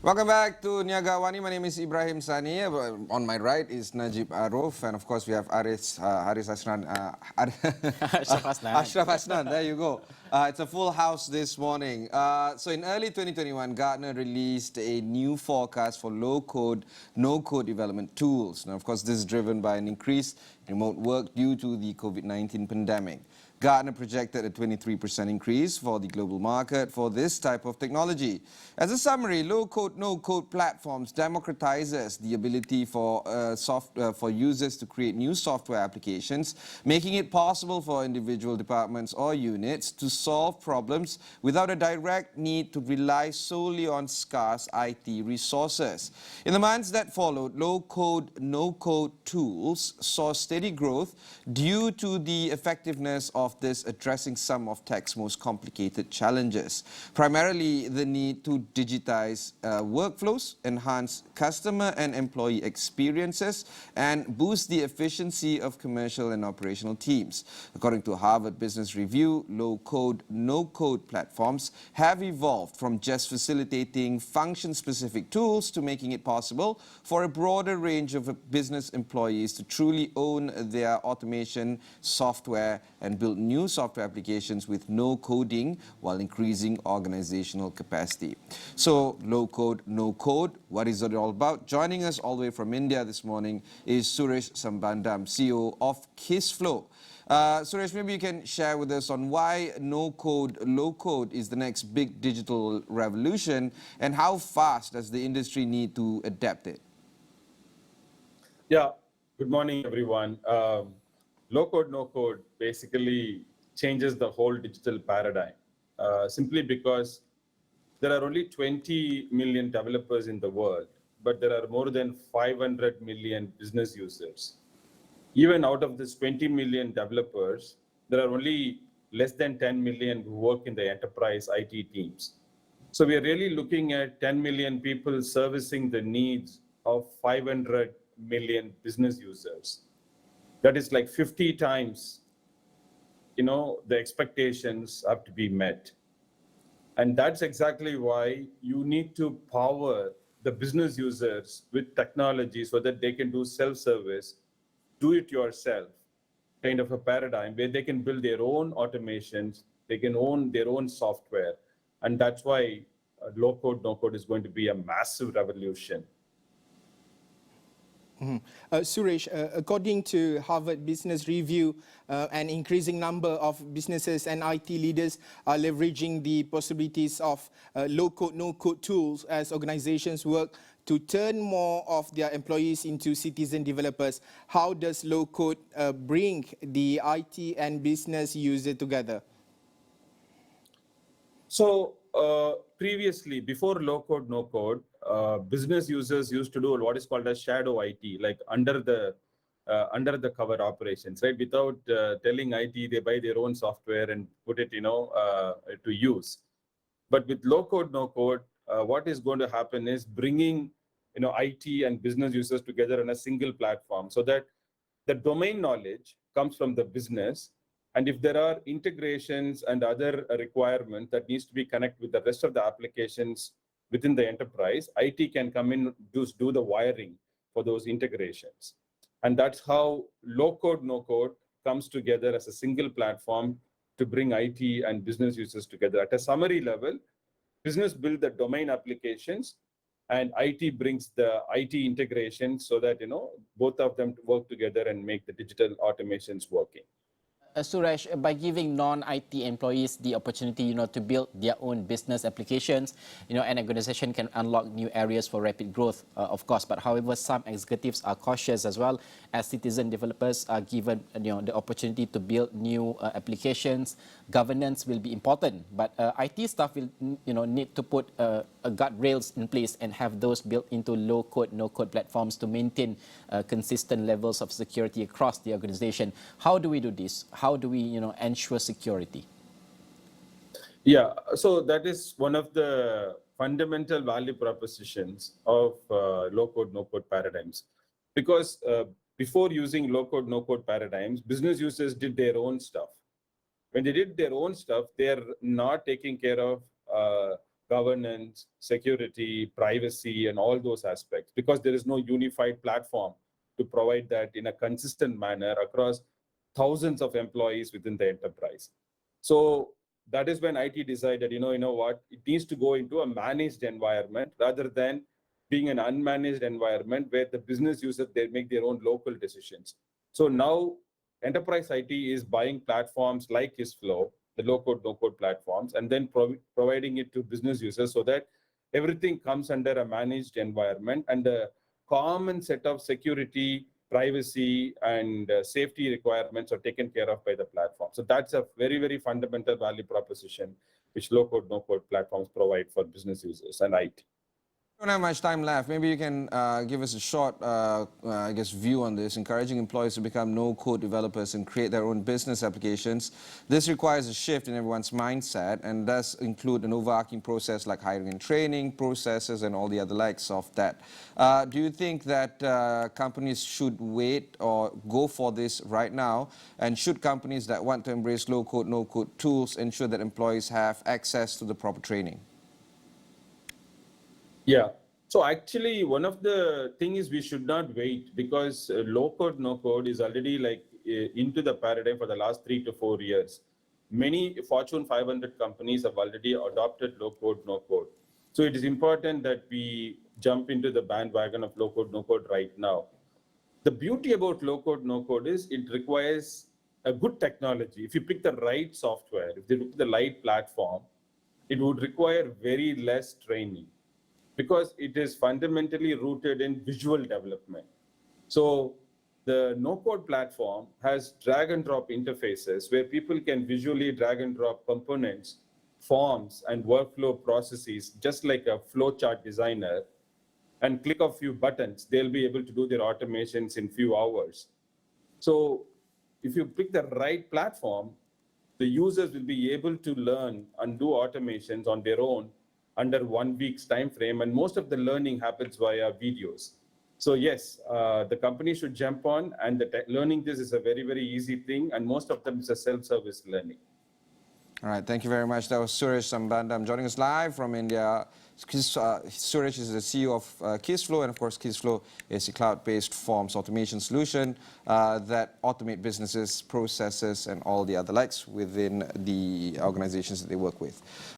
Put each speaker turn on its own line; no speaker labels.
Welcome back to Niaga AWANI. My name is Ibrahim Sani. On my right is Najib Arif, and of course we have Haris Asnan,
Ashraf Hasnan.
Ashraf Asnan. There you go. It's a full house this morning. So in early 2021, Gartner released a new forecast for low-code, no-code development tools. Now, of course, this is driven by an increase in remote work due to the COVID-19 pandemic. Gartner projected a 23% increase for the global market for this type of technology. As a summary, low-code, no-code platforms democratizes the ability for users to create new software applications, making it possible for individual departments or units to solve problems without a direct need to rely solely on scarce IT resources. In the months that followed, low-code, no-code tools saw steady growth due to the effectiveness of this addressing some of tech's most complicated challenges, primarily the need to digitize workflows, enhance customer and employee experiences, and boost the efficiency of commercial and operational teams. According to Harvard Business Review, low-code, no-code platforms have evolved from just facilitating function-specific tools to making it possible for a broader range of business employees to truly own their automation software and build new software applications with no coding while increasing organizational capacity. So, low code, no code, what is it all about? Joining us all the way from India this morning is Suresh Sambandam, CEO of Kissflow. Suresh, maybe you can share with us on why no code, low code is the next big digital revolution and how fast does the industry need to adapt it?
Yeah, good morning, everyone. Low code, no code basically changes the whole digital paradigm simply because there are only 20 million developers in the world, but there are more than 500 million business users. Even out of this 20 million developers, there are only less than 10 million who work in the enterprise IT teams. So we are really looking at 10 million people servicing the needs of 500 million business users. That is like 50 times, the expectations have to be met. And that's exactly why you need to power the business users with technology so that they can do self-service, do it yourself kind of a paradigm where they can build their own automations, they can own their own software. And that's why low code, no code is going to be a massive revolution.
Suresh, according to Harvard Business Review, an increasing number of businesses and IT leaders are leveraging the possibilities of low-code, no-code tools as organizations work to turn more of their employees into citizen developers. How does low-code bring the IT and business user together?
So previously, before low code, no code, business users used to do what is called as shadow IT, like under the cover operations, right? Without telling IT, they buy their own software and put it, to use. But with low code, no code, what is going to happen is bringing, IT and business users together on a single platform so that the domain knowledge comes from the business. And if there are integrations and other requirements that needs to be connected with the rest of the applications within the enterprise, IT can come in, do the wiring for those integrations. And that's how low code, no code comes together as a single platform to bring IT and business users together. At a summary level, business build the domain applications and IT brings the IT integration so that, both of them work together and make the digital automations working.
Suresh, by giving non-IT employees the opportunity, to build their own business applications, an organization can unlock new areas for rapid growth, of course. But however, some executives are cautious as well, as citizen developers are given, the opportunity to build new applications. Governance will be important, but IT staff will, need to put guardrails in place and have those built into low-code, no-code platforms to maintain consistent levels of security across the organization. How do we do this? How do we, ensure security?
Yeah, so that is one of the fundamental value propositions of low-code, no-code paradigms. Because before using low-code, no-code paradigms, business users did their own stuff. When they did their own stuff, they're not taking care of governance, security, privacy, and all those aspects, because there is no unified platform to provide that in a consistent manner across thousands of employees within the enterprise. So that is when IT decided, you know what, it needs to go into a managed environment rather than being an unmanaged environment where the business users, they make their own local decisions. So now enterprise IT is buying platforms like Kissflow, the low-code, no-code platforms, and then providing it to business users so that everything comes under a managed environment and a common set of security, privacy, and safety requirements are taken care of by the platform. So that's a very, very fundamental value proposition which low-code, no-code platforms provide for business users and IT.
We don't have much time left. Maybe you can give us a short, I guess, view on this, encouraging employees to become no-code developers and create their own business applications. This requires a shift in everyone's mindset and does include an overarching process like hiring and training, processes, and all the other likes of that. Do you think that companies should wait or go for this right now? And should companies that want to embrace low-code, no-code tools ensure that employees have access to the proper training?
Yeah. So actually, one of the thing is we should not wait, because low code, no code is already like into the paradigm for the last 3 to 4 years. Many Fortune 500 companies have already adopted low code, no code. So it is important that we jump into the bandwagon of low code, no code right now. The beauty about low code, no code is it requires a good technology. If you pick the right software, if they pick the right platform, it would require very less training, because it is fundamentally rooted in visual development. So the no-code platform has drag and drop interfaces where people can visually drag and drop components, forms, and workflow processes, just like a flowchart designer, and click a few buttons. They'll be able to do their automations in few hours. So if you pick the right platform, the users will be able to learn and do automations on their own under 1 week's time frame, and most of the learning happens via videos. So yes, the company should jump on, and learning this is a very, very easy thing, and most of them is a self-service learning.
All right, thank you very much. That was Suresh Sambandam joining us live from India. Suresh is the CEO of Kissflow, and of course Kissflow is a cloud-based forms automation solution that automate businesses, processes, and all the other likes within the organizations that they work with.